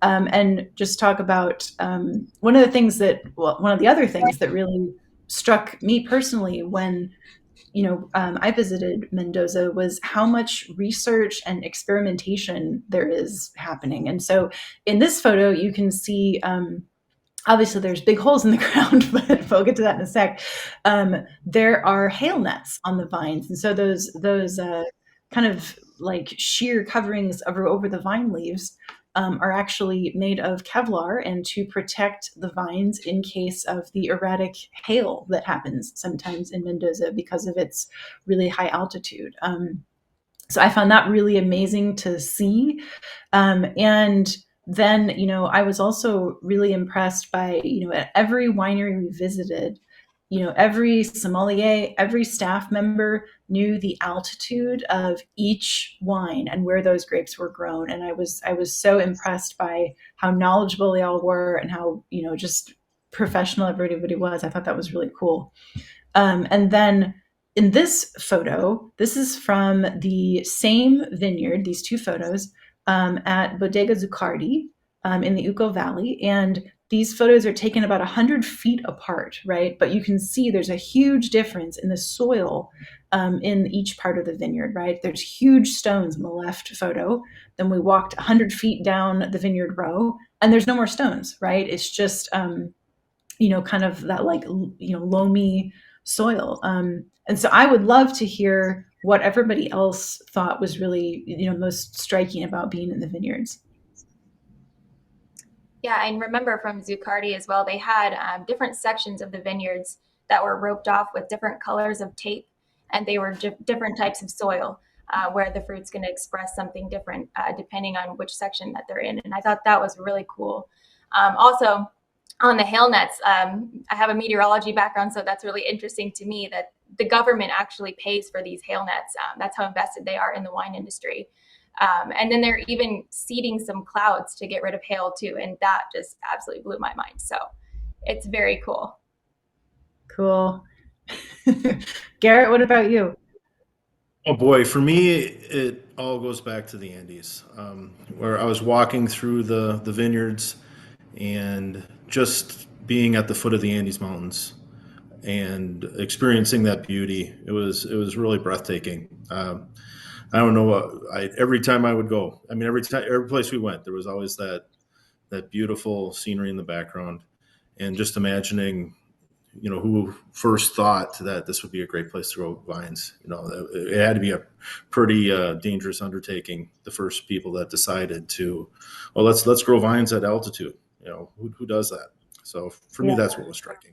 and just talk about one of the other things that really struck me personally when I visited Mendoza was how much research and experimentation there is happening. And so in this photo, you can see obviously there's big holes in the ground, but we'll get to that in a sec. There are hail nets on the vines. And so those kind of like sheer coverings over the vine leaves are actually made of Kevlar and to protect the vines in case of the erratic hail that happens sometimes in Mendoza because of its really high altitude. So I found that really amazing to see. And then, I was also really impressed by, at every winery we visited, every sommelier, every staff member knew the altitude of each wine and where those grapes were grown. And I was so impressed by how knowledgeable they all were and how, just professional everybody was. I thought that was really cool. And then in this photo, this is from the same vineyard, these two photos, at Bodega Zuccardi in the Uco Valley. And these photos are taken about 100 feet apart, right? But you can see there's a huge difference in the soil in each part of the vineyard, right? There's huge stones in the left photo. Then we walked 100 feet down the vineyard row, and there's no more stones, right? It's just, kind of that like, loamy soil. And so I would love to hear what everybody else thought was really, most striking about being in the vineyards. Yeah, and remember from Zuccardi as well, they had different sections of the vineyards that were roped off with different colors of tape, and they were different types of soil where the fruit's going to express something different depending on which section that they're in. And I thought that was really cool. Also, on the hail nets, I have a meteorology background, so that's really interesting to me that the government actually pays for these hail nets. That's how invested they are in the wine industry. And then they're even seeding some clouds to get rid of hail too. And that just absolutely blew my mind. So it's very cool. Cool. Garrett, what about you? Oh boy, for me, it all goes back to the Andes, where I was walking through the vineyards and just being at the foot of the Andes Mountains and experiencing that beauty. It was really breathtaking. I don't know what every time I would go. I mean, every place we went, there was always that beautiful scenery in the background, and just imagining, who first thought that this would be a great place to grow vines. It had to be a pretty dangerous undertaking. The first people that decided to, well, let's grow vines at altitude. Who does that? So for me, Yeah. that's what was striking.